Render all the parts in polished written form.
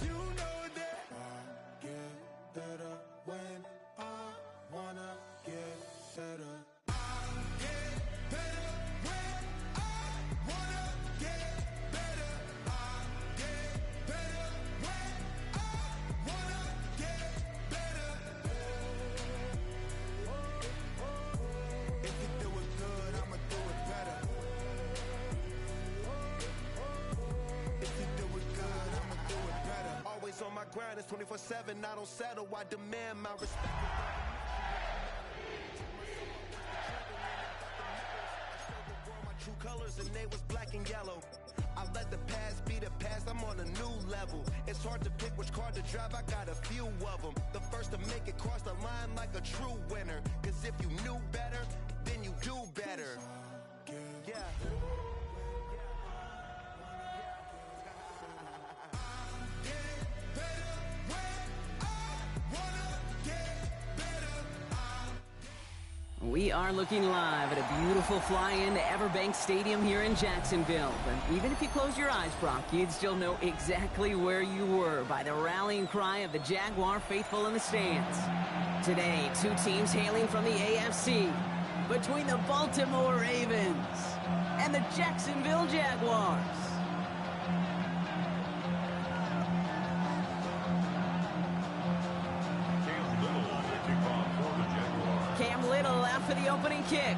you know that I get better when I wanna get better. On my grind, it's 24/7. I don't settle. I demand my respect. My true colors and they was black and yellow. I let the past be the past. I'm on a new level. It's hard to pick which car to drive. I got a few of them. The first to make it cross the line like a true winner. Cause if you knew better, then you do better. Yeah. We are looking live at a beautiful fly-in to Everbank Stadium here in Jacksonville. But even if you close your eyes, Brock, you'd still know exactly where you were by the rallying cry of the Jaguar faithful in the stands. Today, two teams hailing from the AFC, between the Baltimore Ravens and the Jacksonville Jaguars. For the opening kick.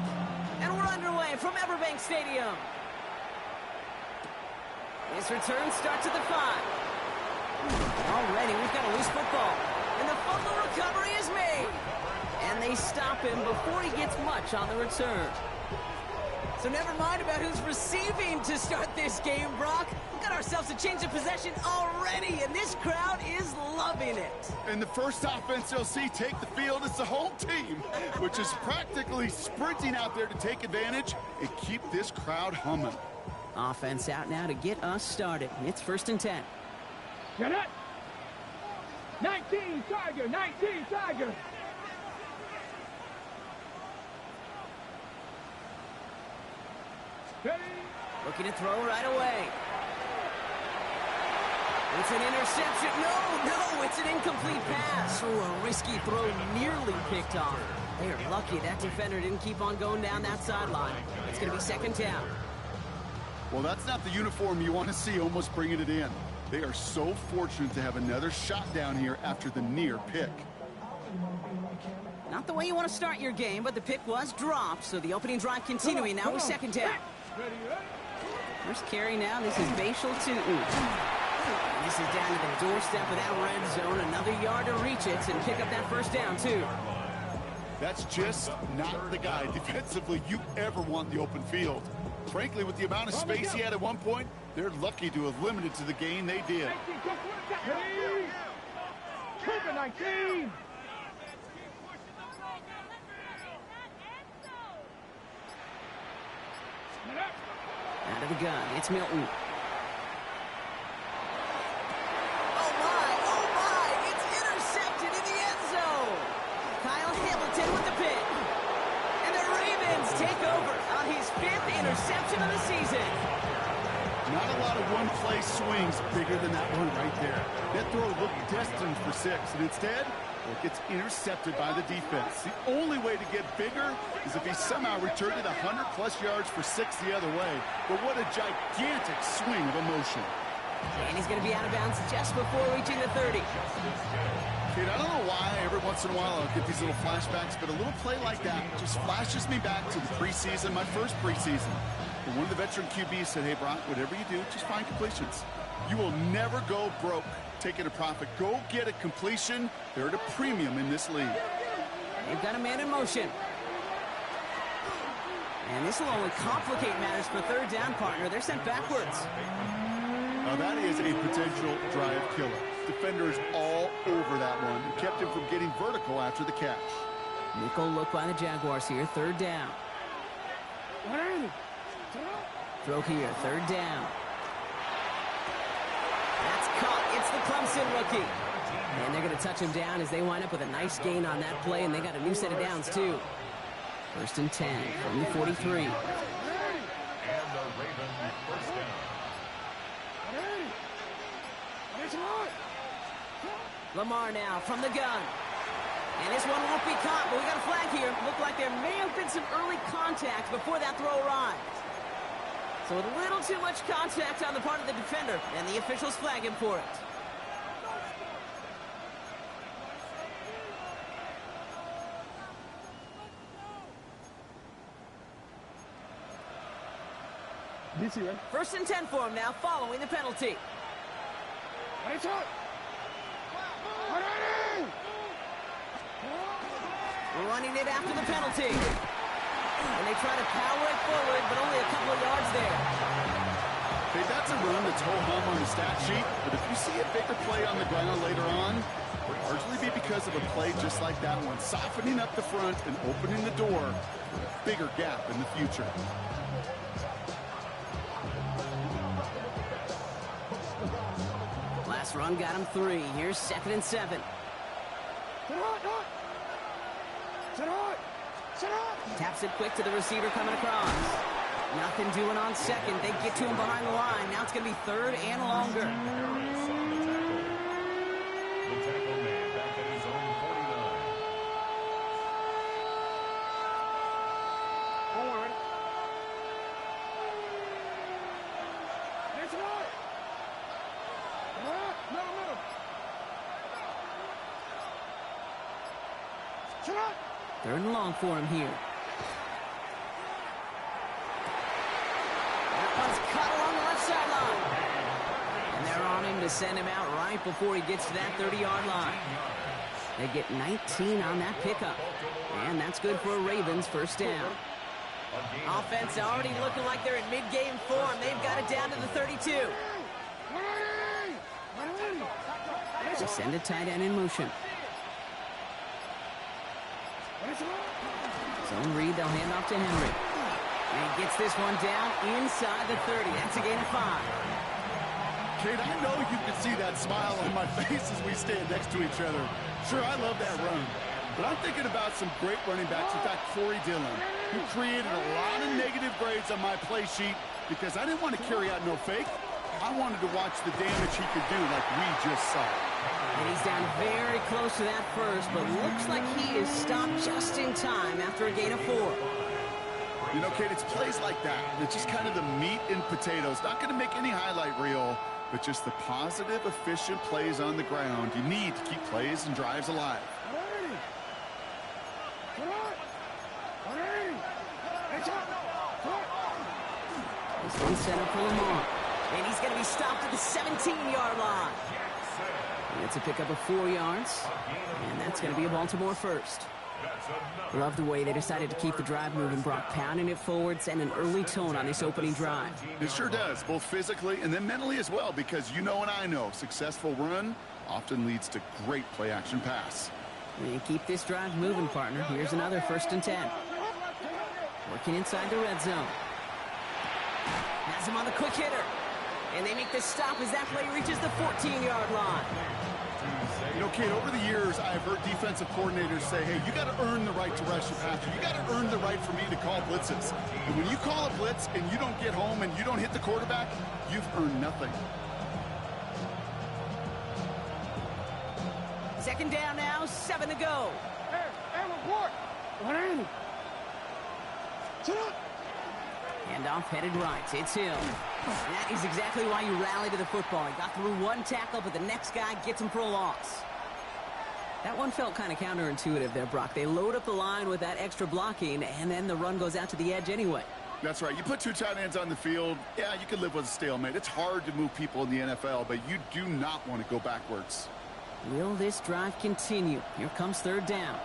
And we're underway from Everbank Stadium. This return starts at the 5. Already we've got a loose football. And the fumble recovery is made. And they stop him before he gets much on the return. So never mind about who's receiving to start this game, Brock. We've got ourselves a change of possession already, and this crowd is loving it. And the first offense you'll see take the field is the home team, which is practically sprinting out there to take advantage and keep this crowd humming. Offense out now to get us started. It's 1st and 10. Get it! 19 Tiger, 19 Tiger! Looking to throw right away. It's an interception. No, it's an incomplete pass. Oh, a risky throw nearly picked off. They are lucky that defender didn't keep on going down that sideline. It's going to be 2nd down. Well, that's not the uniform you want to see almost bringing it in. They are so fortunate to have another shot down here after the near pick. Not the way you want to start your game, but the pick was dropped, so the opening drive continuing now with 2nd down. First carry now, this is Bashal Tootin. This is down to the doorstep of that red zone. Another yard to reach it and pick up that 1st down, too. That's just not the guy defensively you ever want in the open field. Frankly, with the amount of space he had at one point, they're lucky to have limited to the gain they did. 19! Out of the gun, it's Milton. Oh my, it's intercepted in the end zone. Kyle Hamilton with the pick. And the Ravens take over on his 5th interception of the season. Not a lot of one-play swings bigger than that one right there. That throw looked destined for 6, and instead, it gets intercepted by the defense. The only way to get bigger is if he somehow returned it 100-plus yards for 6 the other way. But what a gigantic swing of emotion. And he's going to be out of bounds just before reaching the 30. Kid, I don't know why every once in a while I'll get these little flashbacks, but a little play like that just flashes me back to the preseason, my first preseason. And one of the veteran QBs said, hey, Brock, whatever you do, just find completions. You will never go broke taking a profit. Go get a completion. They're at a premium in this league. They've got a man in motion. And this will only complicate matters for 3rd down, partner. They're sent backwards. Now that is a potential drive killer. Defenders all over that one. It kept him from getting vertical after the catch. Nickel look by the Jaguars here. 3rd down. Throw here. 3rd down. That's caught. It's the Clemson rookie. And they're going to touch him down as they wind up with a nice gain on that play, and they got a new set of downs, too. 1st and 10 from the 43. And the Ravens 1st down. Lamar now from the gun. And this one won't be caught, but we got a flag here. Looked like there may have been some early contact before that throw arrived. So a little too much contact on the part of the defender, and the officials flag him for it. First and 10 for him now, following the penalty. Running it after the penalty. And they try to power it forward, but only a couple of yards there. Okay, that's a run that's ho-hum on the stat sheet, but if you see a bigger play on the ground later on, it will largely be because of a play just like that one, softening up the front and opening the door for a bigger gap in the future. Last run got him 3. Here's 2nd and 7. Taps it quick to the receiver coming across. Nothing doing on 2nd. They get to him behind the line. Now it's going to be 3rd and longer. The tackle man back at his own 49. Third and long for him here. That one's cut along the left sideline. And they're on him to send him out right before he gets to that 30-yard line. They get 19 on that pickup. And that's good for a Ravens first down. Offense already looking like they're in mid-game form. They've got it down to the 32. They send a tight end in motion. Zone read, they'll hand off to Henry. And he gets this one down inside the 30. That's a gain of 5. Kate, I know you can see that smile on my face as we stand next to each other. Sure, I love that run. But I'm thinking about some great running backs. In fact, Corey Dillon, who created a lot of negative grades on my play sheet because I didn't want to carry out no fake. I wanted to watch the damage he could do like we just saw. And he's down very close to that first, but looks like he is stopped just in time after a gain of 4. You know, Kate, it's plays like that. It's just kind of the meat and potatoes. Not going to make any highlight reel, but just the positive, efficient plays on the ground. You need to keep plays and drives alive. This one's set up for Lamar. And he's going to be stopped at the 17-yard line. And it's a pickup of 4 yards. And that's going to be a Baltimore first. Love the way they decided to keep the drive moving, Brock, pounding it forward, and an early tone on this opening drive. It sure does, both physically and then mentally as well, because you know and I know, successful run often leads to great play-action pass. And keep this drive moving, partner. Here's another 1st and 10. Working inside the red zone. Has him on the quick hitter. And they make the stop as that play reaches the 14-yard line. You know, Kate, over the years, I've heard defensive coordinators say, hey, you got to earn the right to rush your passer. You got to earn the right for me to call blitzes. And when you call a blitz and you don't get home and you don't hit the quarterback, you've earned nothing. 2nd down now, 7 to go. Handoff headed right. It's Hill. And that is exactly why you rally to the football. He got through one tackle, but the next guy gets him for a loss. That one felt kind of counterintuitive there, Brock. They load up the line with that extra blocking, and then the run goes out to the edge anyway. That's right. You put 2 tight ends on the field, yeah, you can live with a stalemate. It's hard to move people in the NFL, but you do not want to go backwards. Will this drive continue? Here comes 3rd down.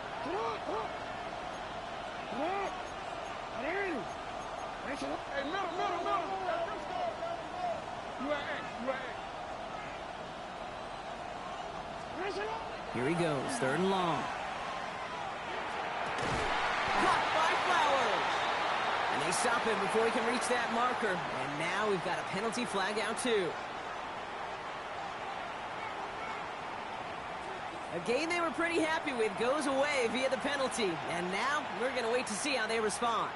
Here he goes, 3rd and long. Caught by Flowers. And they stop him before he can reach that marker. And now we've got a penalty flag out too. A game they were pretty happy with goes away via the penalty. And now we're going to wait to see how they respond.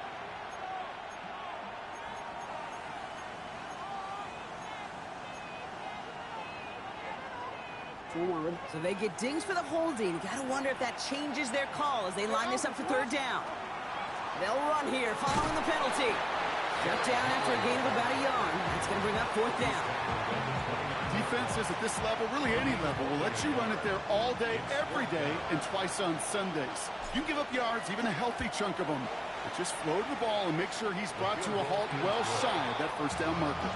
So they get dings for the holding. You gotta wonder if that changes their call as they line this up for third down. They'll run here following the penalty. Shut down after a gain of about a yard. That's gonna bring up fourth down. Defenses at this level, really any level, will let you run it there all day, every day, and twice on Sundays. You give up yards, even a healthy chunk of them. But just float the ball and make sure he's brought to a halt well shy of that first down marker.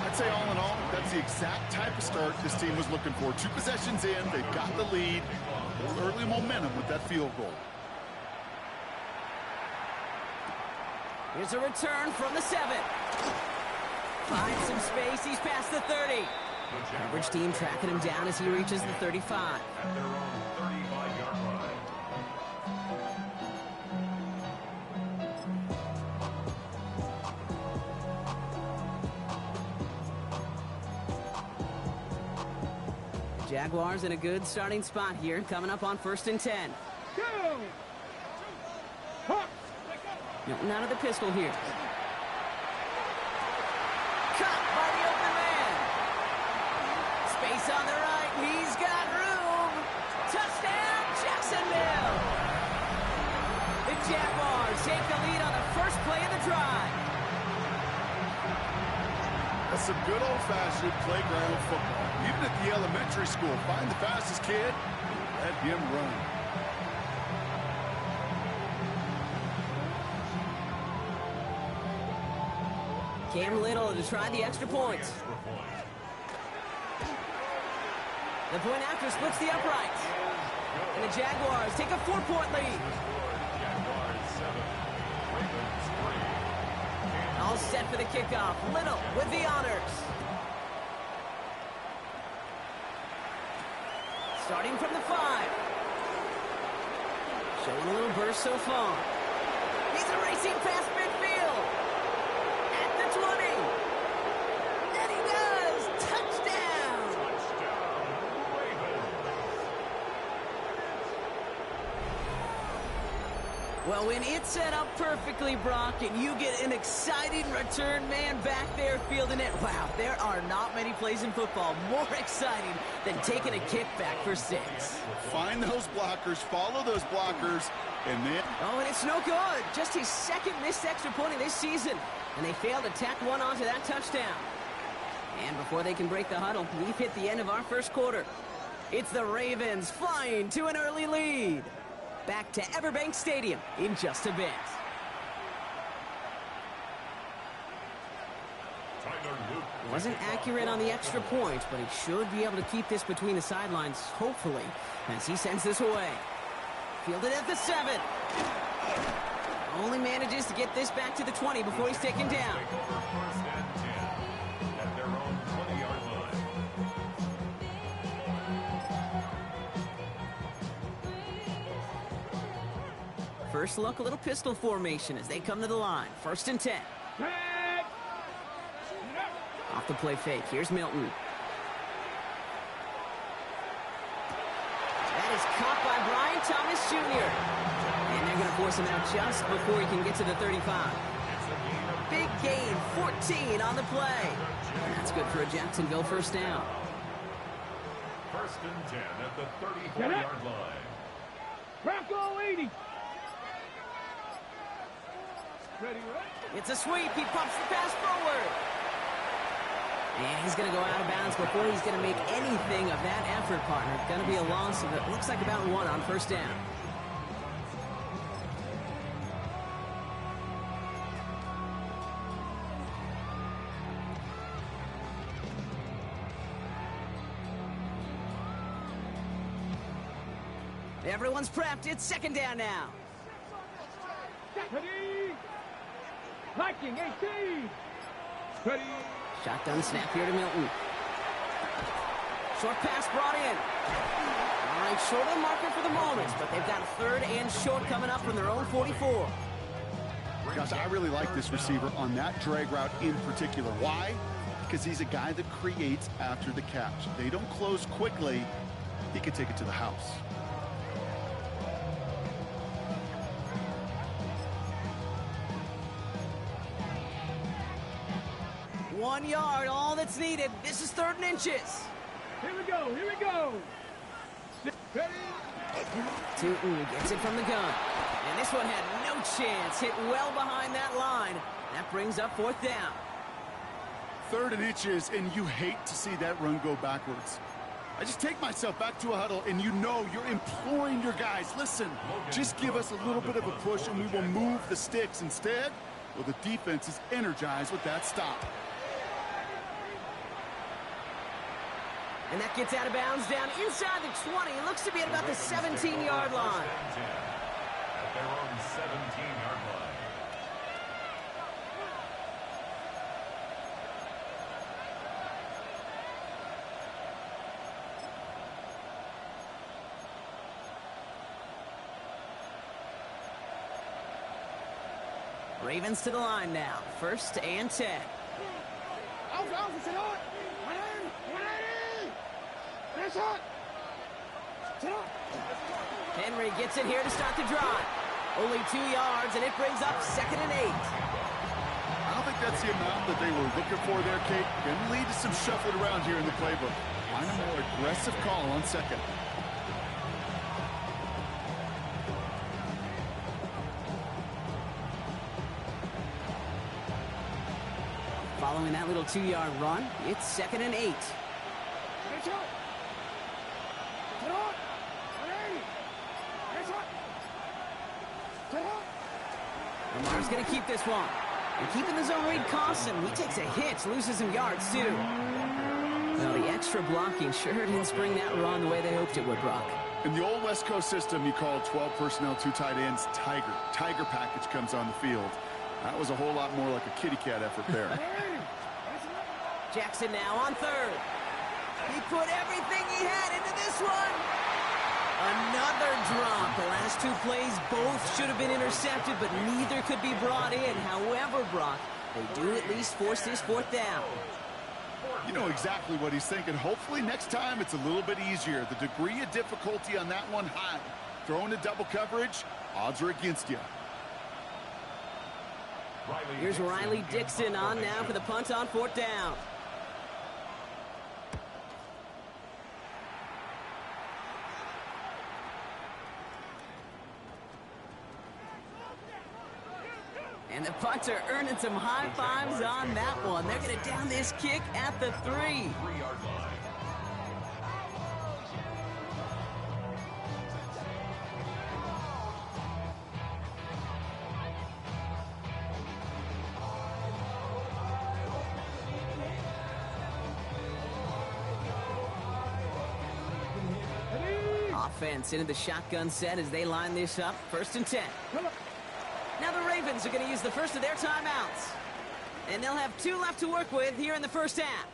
I'd say all in all, that's the exact type of start this team was looking for. 2 possessions in, they've got the lead. A little early momentum with that field goal. Here's a return from the 7. Finds some space, he's past the 30. Average team tracking him down as he reaches the 35. At their own 35-yard line. Jaguars in a good starting spot here, coming up on 1st and 10. Go! Hawk! Milton out of the pistol here. Cut by the open man. Space on the right. He's got room. Touchdown, Jacksonville. The Jaguars take the lead on the first play of the drive. That's some good old-fashioned playground football. Even at the elementary school, find the fastest kid and let him run. Cam Little to try the extra points. The point after splits the uprights. And the Jaguars take a 4-point lead. Jaguars 7, Ravens 3. All set for the kickoff. Little with the honors. Starting from the 5. Showing a little burst so far. He's a racing past midfield. At the 20. And he does. Touchdown. Touchdown, Ravens. Well, when it's set up perfectly, Brock, and you get an exciting return man back there fielding it, wow, there are not many plays in football more exciting than taking a kickback for 6. Find those blockers, follow those blockers, and then... Oh, and it's no good. Just his second missed extra point of this season. And they failed to tack one onto that touchdown. And before they can break the huddle, we've hit the end of our first quarter. It's the Ravens flying to an early lead. Back to Everbank Stadium in just a bit. Wasn't accurate on the extra point, but he should be able to keep this between the sidelines, hopefully, as he sends this away. Fielded at the 7. Only manages to get this back to the 20 before he's taken down. First and 10 at their own 20-yard line. First look, a little pistol formation as they come to the line. 1st and 10. Tag! Off the play fake. Here's Milton. That is caught by Brian Thomas Jr. And they're going to force him out just before he can get to the 35. Big gain, 14 on the play. And that's good for a Jacksonville first down. First and 10 at the 34-yard line. Bronco 80! Ready, right? It's a sweep. He pumps the pass forward. And he's going to go out of bounds before he's going to make anything of that effort, partner. It's going to be a loss of, it looks like about 1 on first down. Everyone's prepped. It's 2nd down now. Ready! Hiking 18! Ready! Shotgun snap here to Milton. Short pass brought in. All right, short on marker for the moment, but they've got a 3rd and short coming up from their own 44. Gosh, I really like this receiver on that drag route in particular. Why? Because he's a guy that creates after the catch. They don't close quickly. He could take it to the house. One yard, all that's needed. This is 3rd and inches. Here we go. Here we go. Ready? Tootin gets it from the gun. And this one had no chance. Hit well behind that line. That brings up 4th down. 3rd and inches, and you hate to see that run go backwards. I just take myself back to a huddle, and you know you're imploring your guys, listen, just give us a little bit of a push, and we will move the sticks. Instead, well, the defense is energized with that stop. And that gets out of bounds down inside the 20. It looks to be at about the 17-yard line. At their own 17-yard line. Ravens to the line now. 1st and 10. Henry gets it here to start the drive. Only 2 yards, and it brings up 2nd and 8. I don't think that's the amount that they were looking for there, Kate. Going to lead to some shuffling around here in the playbook. Find a more aggressive call on 2nd. Following that little 2-yard run, it's 2nd and 8. Lamar's going to keep this one. And keeping the zone read costs him. He takes a hit, loses some yards, too. Well, the extra blocking sure didn't spring that run the way they hoped it would, Brock. In the old West Coast system, you call 12 personnel, 2 tight ends, Tiger. Tiger package comes on the field. That was a whole lot more like a kitty cat effort there. Jackson now on 3rd. He put everything he had into this one. Another drop. The last 2 plays both should have been intercepted, but neither could be brought in. However, Brock, they do at least force this 4th down. You know exactly what he's thinking. Hopefully next time it's a little bit easier. The degree of difficulty on that one high. Throwing to double coverage, odds are against you. Here's Riley Dixon on now for the punt on 4th down. And the punter earning some high fives on that one. They're going to down this kick at the 3. 3-yard line. Offense into the shotgun set as they line this up. 1st and 10. Now the Ravens are going to use the first of their timeouts. And they'll have 2 left to work with here in the 1st half.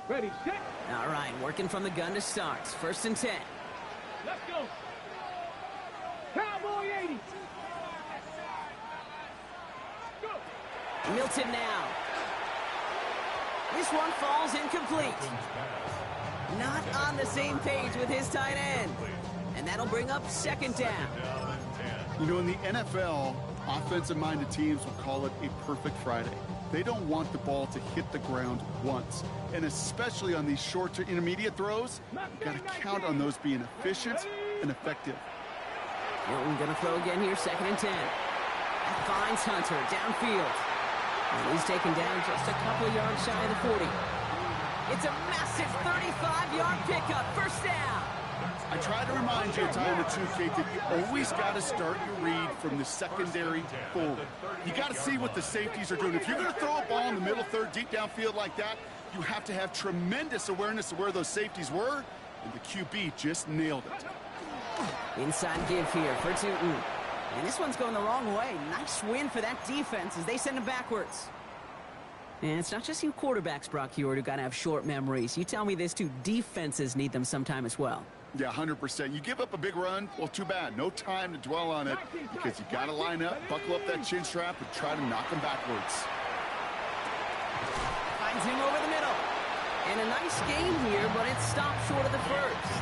Ready, set. All right, working from the gun to start. 1st and 10. Let's go. Cowboy 80. Go. Milton now. This one falls incomplete. Not on the same page with his tight end. And that'll bring up 2nd down. You know, in the NFL, offensive-minded teams will call it a perfect Friday. They don't want the ball to hit the ground once. And especially on these short to intermediate throws, you've got to count on those being efficient and effective. Milton going to throw again here, 2nd and 10. That finds Hunter downfield. And he's taken down just a couple of yards shy of the 40. It's a massive 35-yard pickup, 1st down. I try to remind you, time the truth, Kate, that you always got to start your read from the secondary forward. You got to see what the safeties are doing. If you're going to throw a ball in the middle third, deep downfield like that, you have to have tremendous awareness of where those safeties were, and the QB just nailed it. Inside give here for Tootin. And this one's going the wrong way. Nice win for that defense as they send him backwards. And it's not just you quarterbacks, Brock Heward, who got to have short memories. You tell me this too, defenses need them sometime as well. Yeah, 100%. You give up a big run, well, too bad. No time to dwell on it because you got to line up, buckle up that chin strap, and try to knock him backwards. Finds him over the middle. And a nice game here, but it stopped short of the first.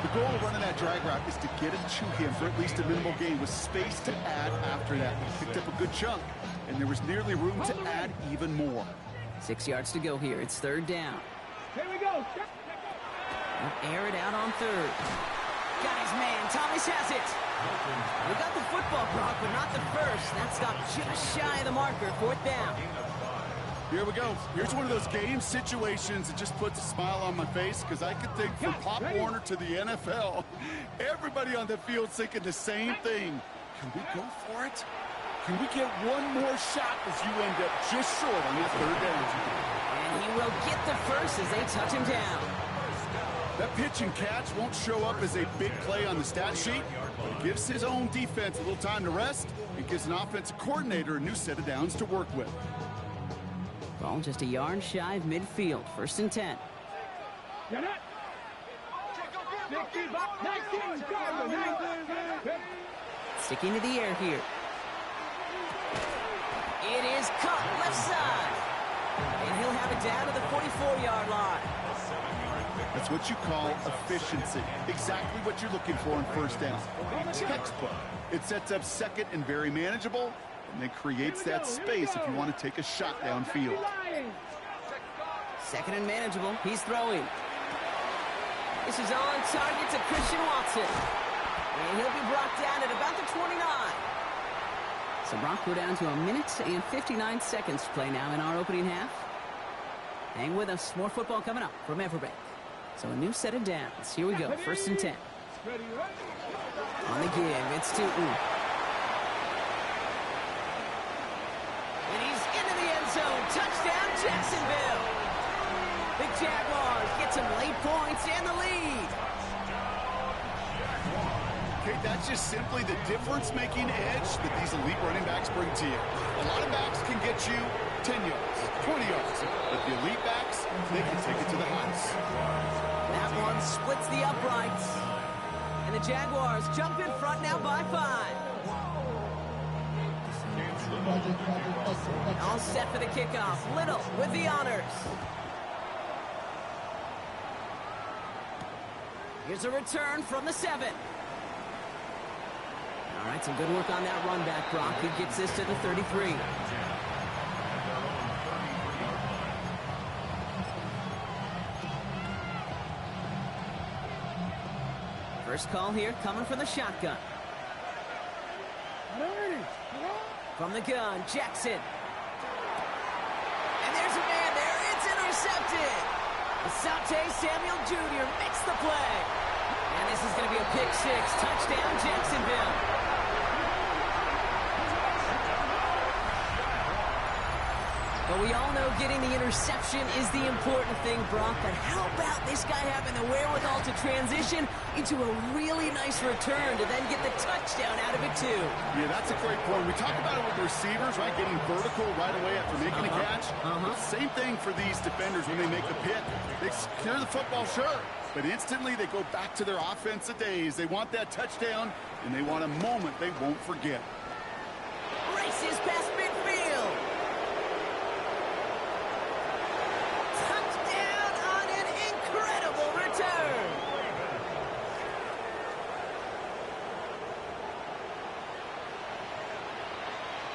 The goal of running that drag route is to get it to him for at least a minimal gain with space to add after that. He picked up a good chunk, and there was nearly room to add even more. 6 yards to go here. It's third down. Here we go. He'll air it out on third. Got his man. Thomas has it. We got the football, Brock, but not the first. That stopped just shy of the marker. Fourth down. Here we go. Here's one of those game situations that just puts a smile on my face because I could think from Pop Warner to the NFL, everybody on the field thinking the same thing. Can we go for it? Can we get one more shot as you end up just short on that third down? And he will get the first as they touch him down. That pitch and catch won't show up as a big play on the stat sheet, but it gives his own defense a little time to rest. It gives an offensive coordinator a new set of downs to work with. Ball just a yard shy of midfield. First and 10. Get it. 60, 19, Sticking to the air here. It is caught left side. And he'll have it down to the 44-yard line. That's what you call efficiency. Exactly what you're looking for in first down. Textbook. It sets up second and very manageable, and then creates that space if you want to take a shot downfield. Second and manageable. He's throwing. This is on target to Christian Watson. And he'll be brought down at about the 29. So Brock, we're down to a minute and 59 seconds to play now in our opening half. Hang with us. More football coming up from Everbank. So a new set of downs. Here we go. First and 10. On the give. It's Tootin. And he's into the end zone. Touchdown, Jacksonville. The Jaguars get some late points and the lead. Okay, that's just simply the difference-making edge that these elite running backs bring to you. A lot of backs can get you 10 yards, 20 yards, but the elite backs, they can take it to the house. That one splits the uprights. And the Jaguars jump in front now by 5. All set for the kickoff. Little with the honors. Here's a return from the 7. All right, some good work on that run back, Brock. He gets this to the 33. First call here coming from the shotgun. From the gun, Jackson. And there's a man there. It's intercepted. Asante Samuel Jr. makes the play. And this is going to be a pick 6. Touchdown, Jacksonville. But we all know getting the interception is the important thing, Brock. But how about this guy having the wherewithal to transition into a really nice return to then get the touchdown out of it, too? Yeah, that's a great point. We talk about it with the receivers, right, getting vertical right away after making a catch. Same thing for these defenders when they make the pick. They secure the football, sure, but instantly they go back to their offensive days. They want that touchdown, and they want a moment they won't forget. Races past midfield. Touchdown on an incredible return.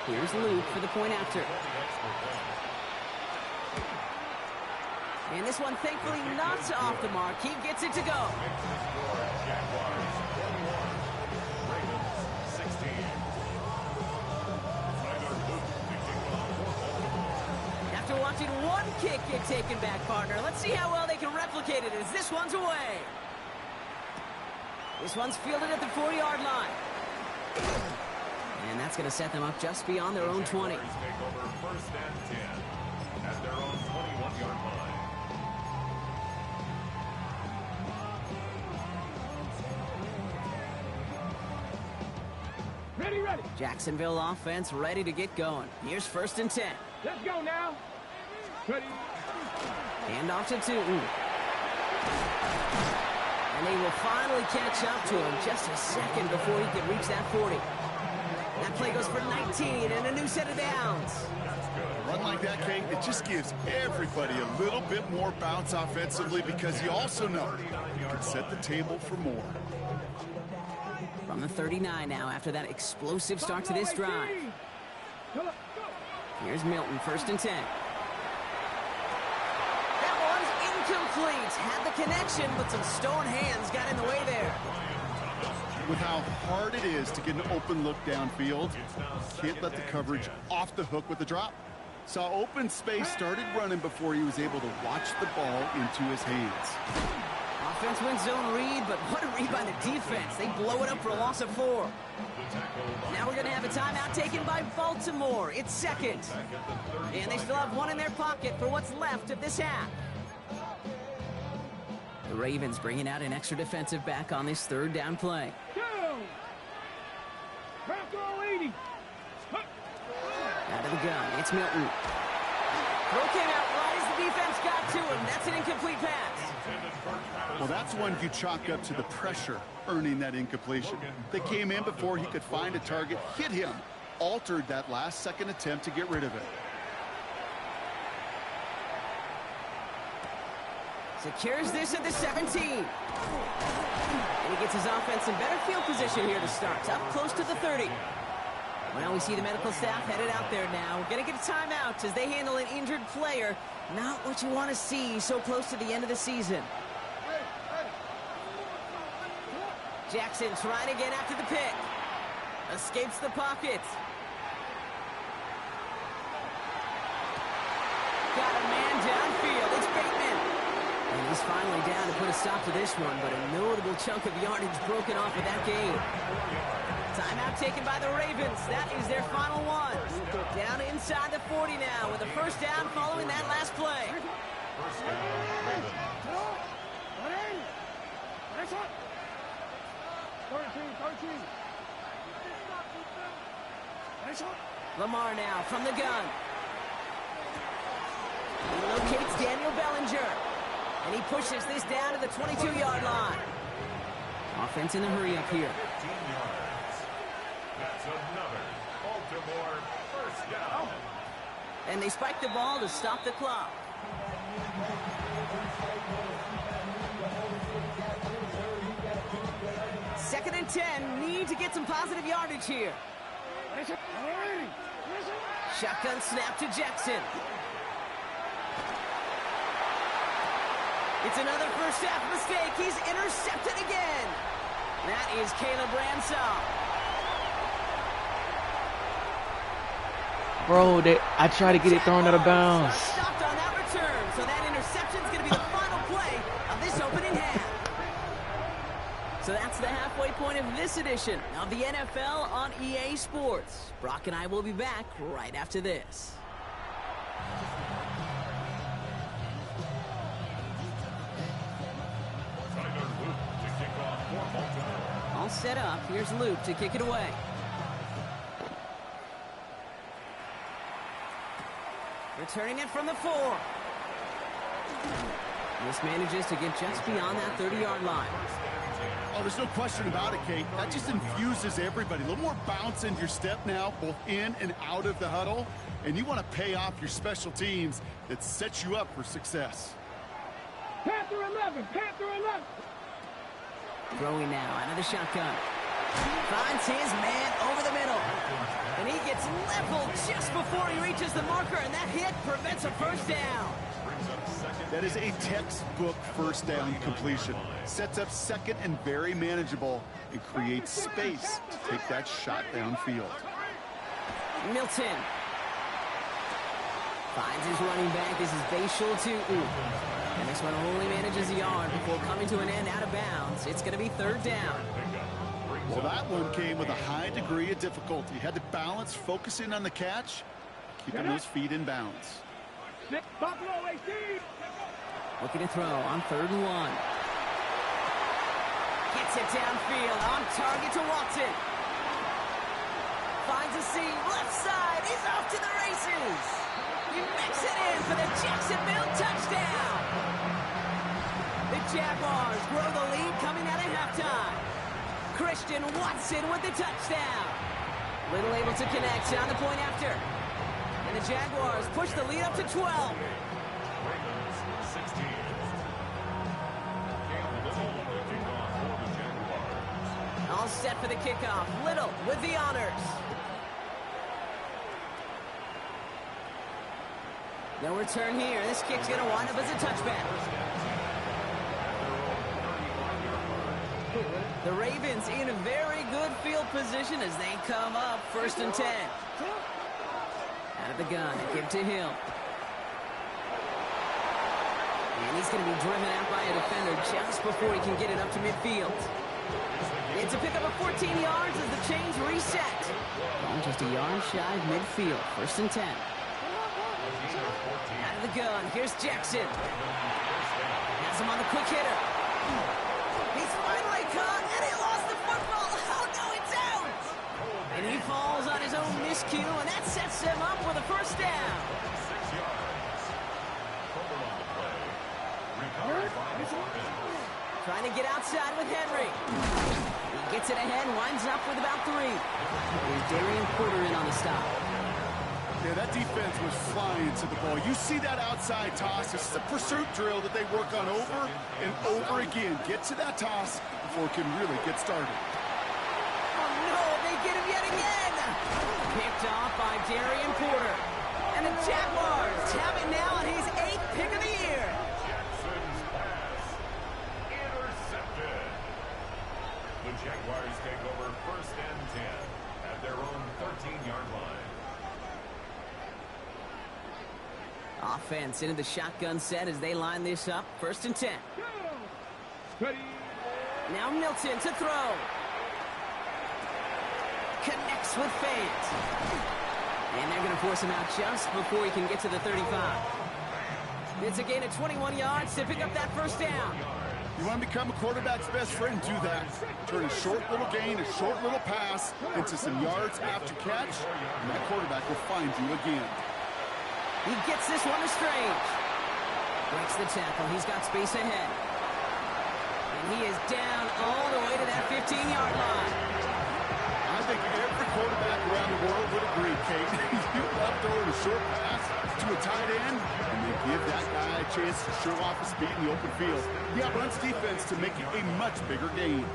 Here's Luke for the point after. And this one, thankfully, not off the mark. He gets it to go. After watching one kick get taken back, partner, let's see how well they can replicate it as this one's away. This one's fielded at the 4-yard line. And that's going to set them up just beyond their own 20. Take over first and 10 at their own 21-yard line. Ready. Jacksonville offense ready to get going. Here's first and 10. Let's go now. Ready. Hand off to Tootin. And they will finally catch up to him just a second before he can reach that 40. That play goes for 19 and a new set of downs. A run like that, Kate, it just gives everybody a little bit more bounce offensively because you also know could set the table for more. From the 39 now after that explosive start to this drive. Here's Milton, 1st and 10. That one's incomplete. Had the connection, but some stone hands got in the way there. With how hard it is to get an open look downfield, can't let the coverage off the hook with the drop. Saw open space, started running before he was able to watch the ball into his hands. Offense wins zone read, but what a read by the defense. They blow it up for a loss of 4. Now we're going to have a timeout taken by Baltimore. It's 2nd. And they still have 1 in their pocket for what's left of this half. The Ravens bringing out an extra defensive back on this 3rd down play. Out of the gun, it's Milton. Throw came out right as the defense got to him. That's an incomplete pass. Well, that's one you chalk up to the pressure earning that incompletion. They came in before he could find a target, hit him, altered that last-second attempt to get rid of it. Secures this at the 17. And he gets his offense in better field position here to start. Up close to the 30. Well, we see the medical staff headed out there now. We're going to get a timeout as they handle an injured player. Not what you want to see so close to the end of the season. Jackson trying to get after the pick. Escapes the pocket. Got a man downfield. It's Bateman. And he's finally down to put a stop to this one, but a notable chunk of yardage broken off of that game. Timeout taken by the Ravens. That is their final one. Down inside the 40 now with a 1st down following that last play. First down, Ravens. Lamar now from the gun. He locates Daniel Bellinger. And he pushes this down to the 22-yard line. Offense in a hurry up here. 15 yards. That's another Baltimore 1st down. And they spike the ball to stop the clock. Second and 10. Need to get some positive yardage here. Shotgun snap to Jackson. It's another first half mistake. He's intercepted again. That is Caleb Ransall. Bro, I tried to get it thrown out of bounds. Stopped on that return, so that interception is going to be the final play of this opening half. So that's the halfway point of this edition of the NFL on EA Sports. Brock and I will be back right after this. All set up. Here's Luke to kick it away. Returning it from the 4. Mismanages to get just beyond that 30-yard line. Oh, there's no question about it, Kate. That just infuses everybody. A little more bounce in your step now, both in and out of the huddle. And you want to pay off your special teams that sets you up for success. Panther 11, Panther 11. Throwing now out of the shotgun. Finds his man over the middle. And he gets leveled just before he reaches the marker, and that hit prevents a 1st down. That is a textbook 1st down completion. Sets up 2nd and very manageable and creates space to take that shot downfield. Milton finds his running back. This is Bashul to and this one only manages a yard before coming to an end out of bounds. It's going to be 3rd down. Well, that one came with a high degree of difficulty. Had to balance focusing on the catch, keeping those feet in bounds. Looking to throw on 3rd and 1. Gets it downfield on target to Watson. Finds a seam left side. He's off to the races. He makes it in for the Jacksonville touchdown. The Jaguars grow the lead coming out of halftime. Christian Watson with the touchdown. Little able to connect on the point after. And the Jaguars push the lead up to 12. Ravens 16. Caleb set for the kickoff. Little with the honors. No return here. This kick's going to wind up as a touchback. The Ravens in a very good field position as they come up 1st and 10. Out of the gun, give to Hill. And he's going to be driven out by a defender just before he can get it up to midfield. It's a pickup of 14 yards as the chains reset. Ball just a yard shy of midfield. 1st and 10. Out of the gun, here's Jackson. Has him on the quick hitter. He's finally caught, and he lost the football. Oh, no, it's out. And he falls on his own miscue, and that sets him up with a 1st down. 6 yards. Fumble on the play. Recovered by the offense. Trying to get outside with Henry. He gets it ahead, winds up with about 3. Here's Darian Porter in on the stop. Yeah, that defense was flying to the ball. You see that outside toss. This is a pursuit drill that they work on over and over again. Get to that toss before it can really get started. Oh, no, they get him yet again. Picked off by Darian Porter. And the Jaguars have it now, and he's 8th pick of the year. Jackson's pass intercepted. The Jaguars take over 1st and 10 at their own 13-yard line. Offense into the shotgun set as they line this up. 1st and 10. Now Milton to throw. Connects with Fant. And they're going to force him out just before he can get to the 35. It's a gain of 21 yards to pick up that 1st down. You want to become a quarterback's best friend, do that. Turn a short little gain, a short little pass into some yards after catch, and that quarterback will find you again. He gets this one to Strange. Breaks the tackle. He's got space ahead. And he is down all the way to that 15-yard line. I think every quarterback around the world would agree, Kate. You love throwing a short pass to a tight end, and they give that guy a chance to show off his speed in the open field. He outruns defense to make it a much bigger gain.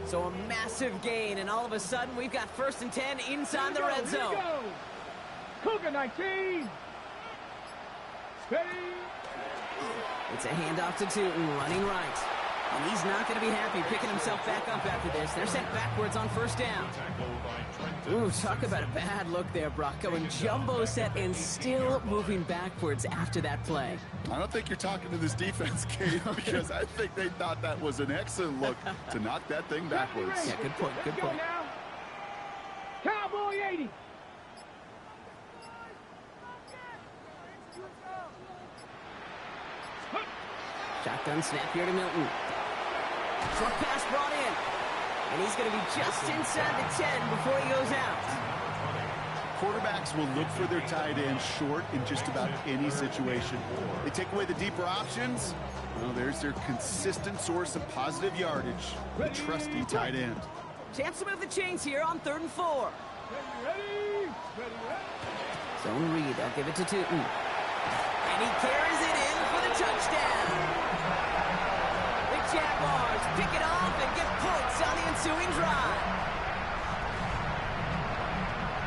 So a massive gain, and all of a sudden we've got 1st and 10 inside the red zone. Cougar 19. Steady. It's a handoff to Tootin, running right. And he's not going to be happy picking himself back up after this. They're sent backwards on 1st down. Ooh, talk about a bad look there, Brock. Going jumbo set and still moving backwards after that play. I don't think you're talking to this defense, Kate, because I think they thought that was an excellent look to knock that thing backwards. Yeah, good point, good point. Cowboy 80. Shotgun snap here to Milton. Short pass brought in. And he's going to be just inside the 10 before he goes out. Quarterbacks will look for their tight end short in just about any situation. They take away the deeper options. Well, there's their consistent source of positive yardage, the trusty tight end. Chance to move the chains here on 3rd and 4. Zone read. They'll give it to Tootin. And he carries it in for the touchdown. The Jaguars pick it off and get points on the ensuing drive.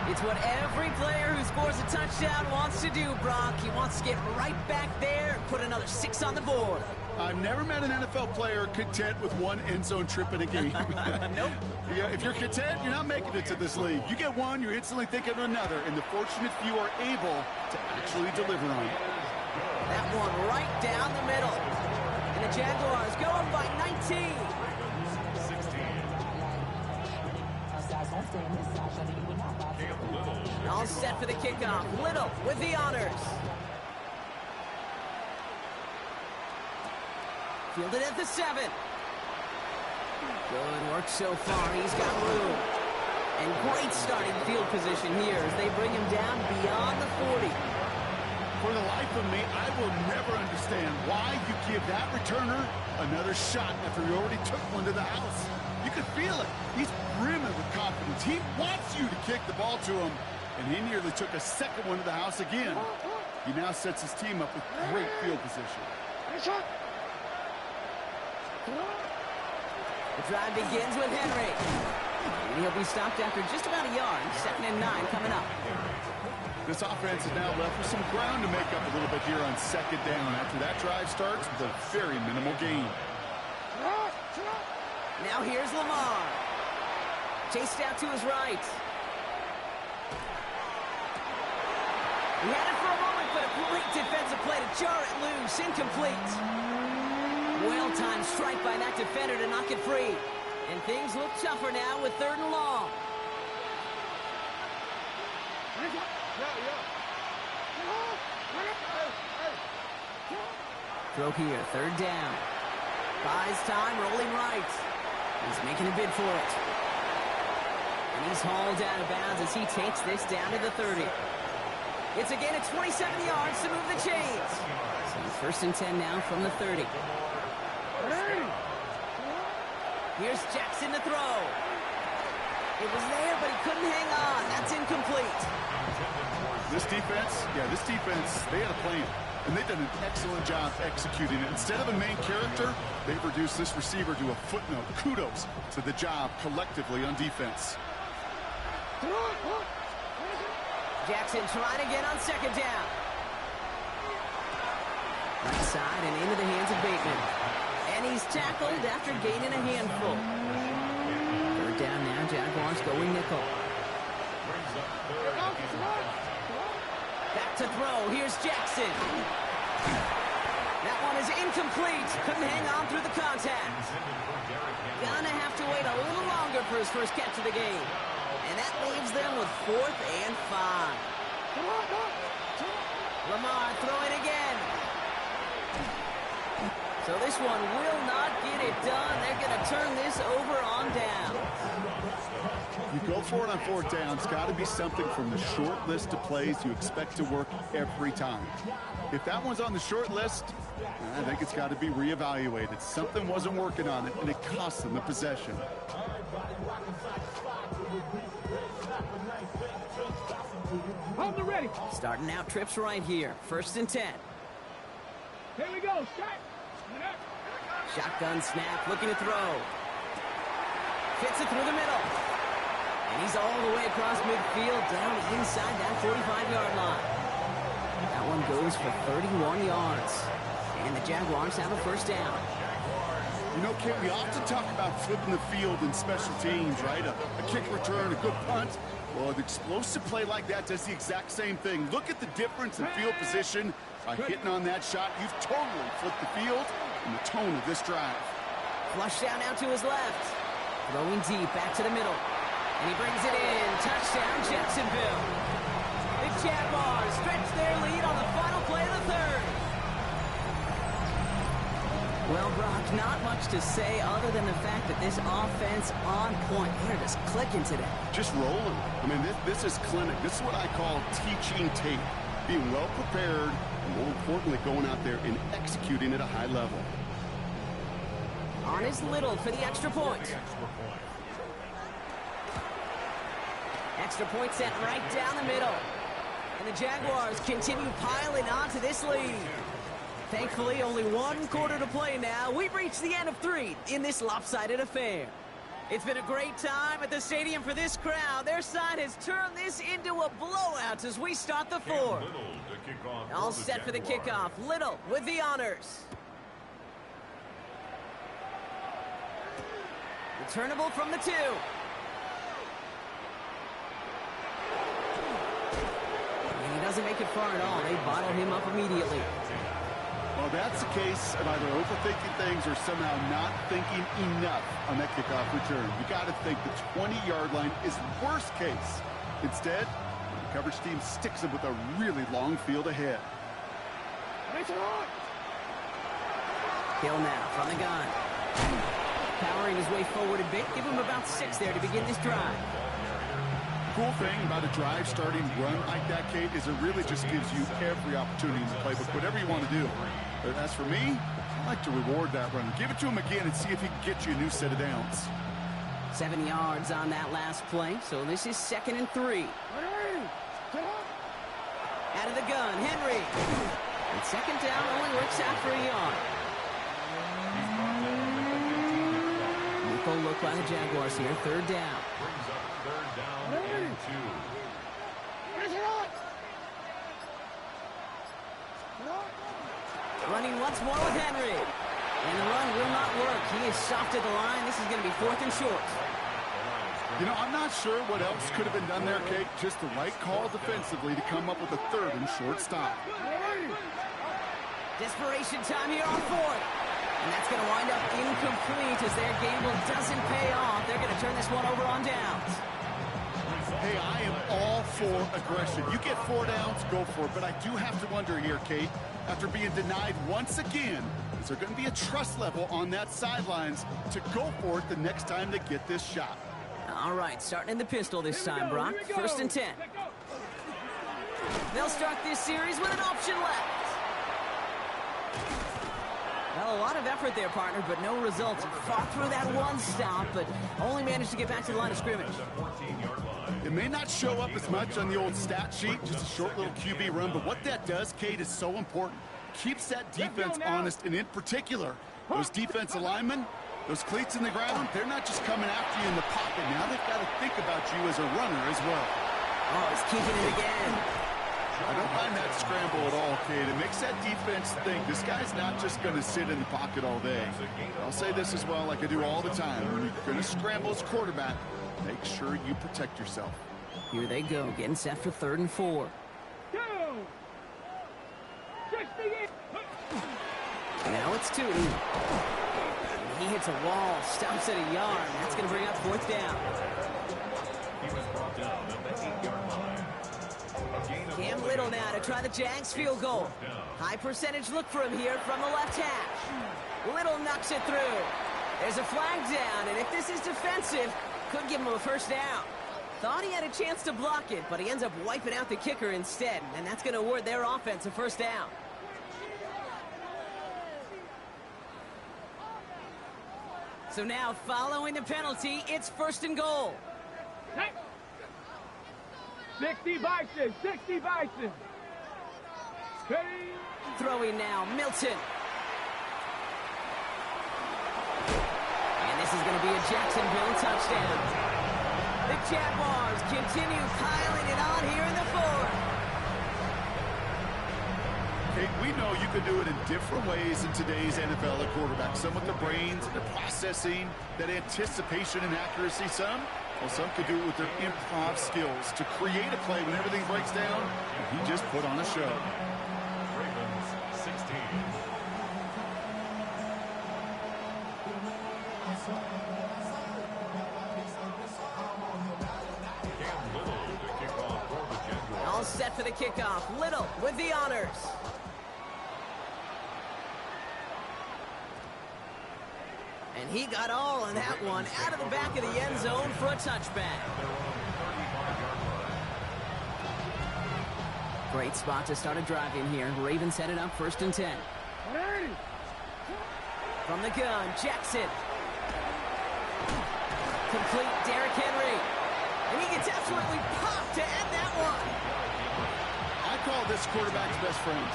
It's what every player who scores a touchdown wants to do, Brock. He wants to get right back there and put another 6 on the board. I've never met an NFL player content with one end zone trip in a game. Nope. Yeah, if you're content, you're not making it to this league. You get one, you're instantly thinking of another, and the fortunate few are able to actually deliver on it. That one right down the middle. And the Jaguars go up by 19. 16. All set for the kickoff. Little with the honors. Fielded at the 7. Good work so far. He's got room. And great starting field position here as they bring him down beyond the 40. For the life of me, I will never understand why you give that returner another shot after he already took one to the house. You can feel it. He's brimming with confidence. He wants you to kick the ball to him, and he nearly took a second one to the house again. He now sets his team up with great field position. The drive begins with Henry. And he'll be stopped after just about a yard. 2nd and 9 coming up. This offense is now left with some ground to make up a little bit here on 2nd down after that drive starts with a very minimal gain. Now here's Lamar. Chased out to his right. He had it for a moment, but a great defensive play to jar it loose. Incomplete. Well-timed strike by that defender to knock it free. And things look tougher now with 3rd and long. Throw here, 3rd down. Buys time, rolling right. He's making a bid for it. And he's hauled out of bounds as he takes this down to the 30. It's a gain of 27 yards to move the chains. So 1st and 10 now from the 30. Here's Jackson to throw. It was there, but he couldn't hang on. That's incomplete. This defense, they had a plan. And they've done an excellent job executing it. Instead of a main character, they've reduced this receiver to a footnote. Kudos to the job collectively on defense. Jackson trying again on 2nd down. Right side and into the hands of Bateman. And he's tackled after gaining a handful. 3rd down now, Jaguars going nickel. Back to throw, here's Jackson. That one is incomplete. Couldn't hang on through the contact. Gonna have to wait a little longer for his first catch of the game. And that leaves them with 4th and 5. Lamar throwing again. So this one will not get it done. They're going to turn this over on down. You go for it on 4th down. It's got to be something from the short list of plays you expect to work every time. If that one's on the short list, I think it's got to be reevaluated. Something wasn't working on it, and it cost them the possession. Hold the ready. Starting out trips right here. 1st and 10. Here we go. Shotgun snap, looking to throw. Fits it through the middle. And he's all the way across midfield, down inside that 45-yard line. That one goes for 31 yards. And the Jaguars have a 1st down. You know, Kit, we often talk about flipping the field in special teams, right? A kick return, a good punt. Well, an explosive play like that does the exact same thing. Look at the difference in field position. By hitting on that shot, you've totally flipped the field and the tone of this drive. Flush down now to his left. Throwing deep, back to the middle. And he brings it in. Touchdown, Jacksonville. The Jaguars stretch their lead on the final play of the 3rd. Well, Brock, not much to say other than the fact that this offense on point. They're just clicking today. Just rolling. I mean, this is clinic. This is what I call teaching tape. Being well prepared, and more importantly, going out there and executing at a high level. On is Little for the extra point. Extra point set right down the middle. And the Jaguars continue piling onto this lead. Thankfully, only 1 quarter to play now. We've reached the end of 3 in this lopsided affair. It's been a great time at the stadium for this crowd. Their side has turned this into a blowout as we start the 4th. All set for the kickoff. Little with the honors. Returnable from the 2. And he doesn't make it far at all. They bottle him up immediately. Well, that's the case of either overthinking things or somehow not thinking enough on that kickoff return. You got to think the 20-yard line is worst case. Instead, the coverage team sticks him with a really long field ahead. Hill now from the gun. Powering his way forward a bit. Give him about 6 there to begin this drive. Cool thing about a drive starting run like that, Kate, is it really just gives you every opportunity in the playbook, whatever you want to do. But as for me, I like to reward that run. Give it to him again and see if he can get you a new set of downs. 7 yards on that last play, so this is 2nd and 3. Out of the gun, Henry. And 2nd down only works out for a yard. Methodical look by the Jaguars here. Third down. Brings up third down and 2. Running once more with Henry. And the run will not work. He is soft at the line. This is going to be 4th and short. You know, I'm not sure what else could have been done there, Kate. Just the right call defensively to come up with a 3rd and short stop. Desperation time here on 4th. And that's going to wind up incomplete as their gamble doesn't pay off. They're going to turn this one over on downs. Hey, I am all for aggression. You get 4 downs, go for it. But I do have to wonder here, Kate, after being denied once again, is there going to be a trust level on that sidelines to go for it the next time they get this shot? All right, starting in the pistol this time, Brock. 1st and 10. They'll start this series with an option left. Well, a lot of effort there, partner, but no results. Fought through that one stop, but only managed to get back to the line of scrimmage. It may not show up as much on the old stat sheet, just a short little QB run, but what that does, Kate, is so important. Keeps that defense honest, and in particular, those defensive linemen, those cleats in the ground, they're not just coming after you in the pocket. Now they've got to think about you as a runner as well. Oh, he's kicking it again. I don't mind that scramble at all, Kate. It makes that defense think this guy's not just going to sit in the pocket all day. I'll say this as well, like I do all the time. When you're going to scramble as quarterback, make sure you protect yourself. Here they go, getting set for 3rd and 4. Now it's 2. He hits a wall, stops at a yard. That's going to bring up 4th down. He was brought down at the 8-yard line. Cam Little now to try the Jags field goal. High percentage look for him here from the left hash. Little knocks it through. There's a flag down, and if this is defensive, could give him a 1st down. Thought he had a chance to block it, but he ends up wiping out the kicker instead, and that's going to award their offense a 1st down. So now, following the penalty, it's 1st and goal. 60 Bison, 60 Bison. Throwing now, Milton. And this is going to be a Jacksonville touchdown. The Jaguars continue piling it on here in the 4th. Kate, we know you can do it in different ways in today's NFL at quarterback. Some with the brains, the processing, that anticipation and accuracy. Some could do it with their improv skills to create a play when everything breaks down. And he just put on a show. Ravens 16. Cam Little to kick off for the Jaguars. All set for the kickoff. Little with the honors. And he got all on that one out of the back of the end zone for a touchback. Great spot to start a drive in here. Ravens headed up 1st and 10. From the gun, Jackson. Complete Derrick Henry. And he gets absolutely popped to end that one. I call this quarterback's best friend.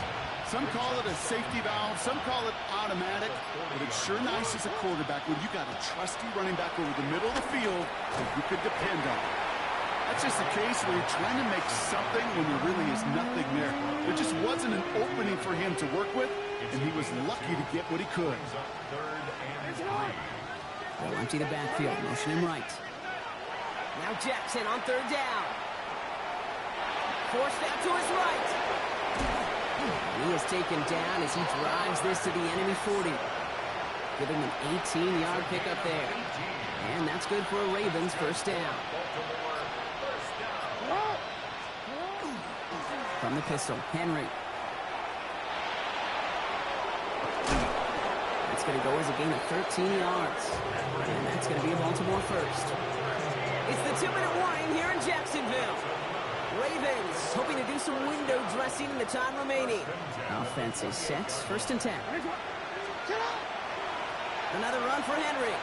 Some call it a safety valve, some call it automatic, but it's sure nice as a quarterback when you got a trusty running back over the middle of the field that you could depend on. That's just a case where you're trying to make something when there really is nothing there. There just wasn't an opening for him to work with, and he was lucky to get what he could. They'll empty the backfield, motion him right. Now Jackson on 3rd down. Forced out to his right. He is taken down as he drives this to the enemy 40. Giving him an 18-yard pickup there. And that's good for a Ravens 1st down. From the pistol, Henry. That's going to go as a gain of 13 yards. And that's going to be a Baltimore 1st. It's the 2-minute warning here in Jacksonville. Ravens hoping to do some window dressing in the time remaining. Offense is set. 1st and 10. Another run for Henry.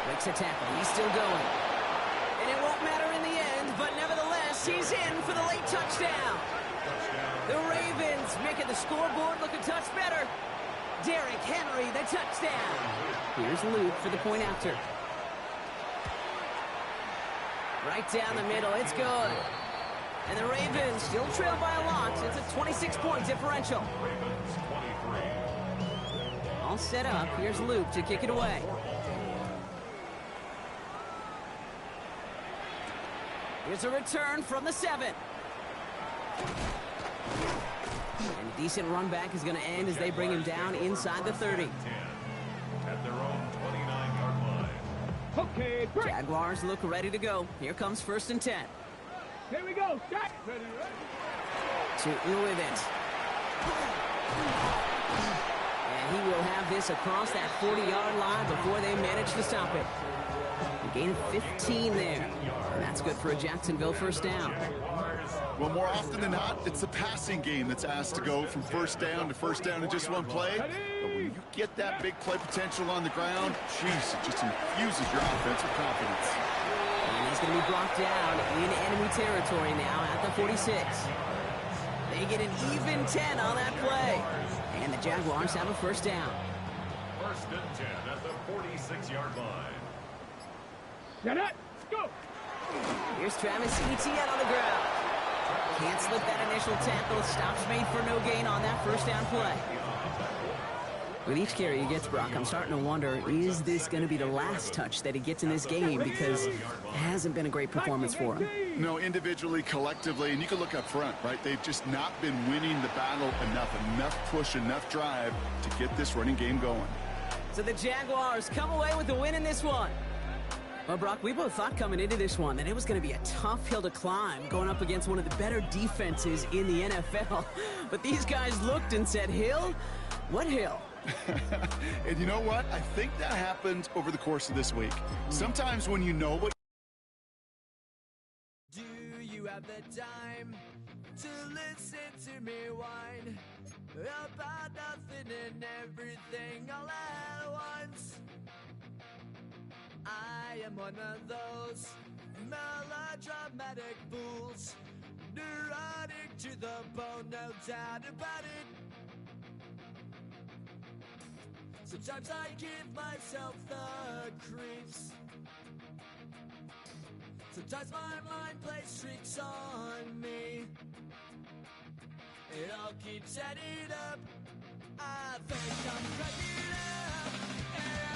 Breaks a tackle. He's still going. And it won't matter in the end, but nevertheless, he's in for the late touchdown. The Ravens making the scoreboard look a touch better. Derrick Henry, the touchdown. Here's Luke for the point after. Right down the middle. It's good. And the Ravens still trail by a lot. It's a 26-point differential. Ravens 23. All set up. Here's Luke to kick it away. Here's a return from the 7. And a decent run back is going to end as they bring him down inside the 30. At their own 29-yard line. Okay, break. Jaguars look ready to go. Here comes 1st and 10. Here we go. Jack. Ready, ready. Tootin with it. And he will have this across that 40-yard line before they manage to stop it. A gain of 15 there. And that's good for a Jacksonville first down. Well, more often than not, it's the passing game that's asked to go from first down to first down in just one play. But when you get that big play potential on the ground, jeez, it just infuses your offense with confidence. And he's going to be brought down in enemy territory now at the 46. They get an even 10 on that play. And the Jaguars have a first down. 1st and 10 at the 46-yard line. Set up. Go. Here's Travis Etienne on the ground. Can't slip that initial tackle. Stops made for no gain on that first down play. With each carry he gets, Brock, I'm starting to wonder, is this going to be the last touch that he gets in this game? Because it hasn't been a great performance for him. No, individually, collectively, and you can look up front, right? They've just not been winning the battle enough push, enough drive to get this running game going. So the Jaguars come away with the win in this one. Well, Brock, we both thought coming into this one that it was going to be a tough hill to climb going up against one of the better defenses in the NFL. But these guys looked and said, Hill? What hill? And you know what? I think that happened over the course of this week. Sometimes when you know what... Do you have the time to listen to me whine about nothing and everything all at once? I am one of those melodramatic fools, neurotic to the bone, no doubt about it. Sometimes I give myself the creeps. Sometimes my mind plays tricks on me. It all keeps adding up. I think I'm cracking up.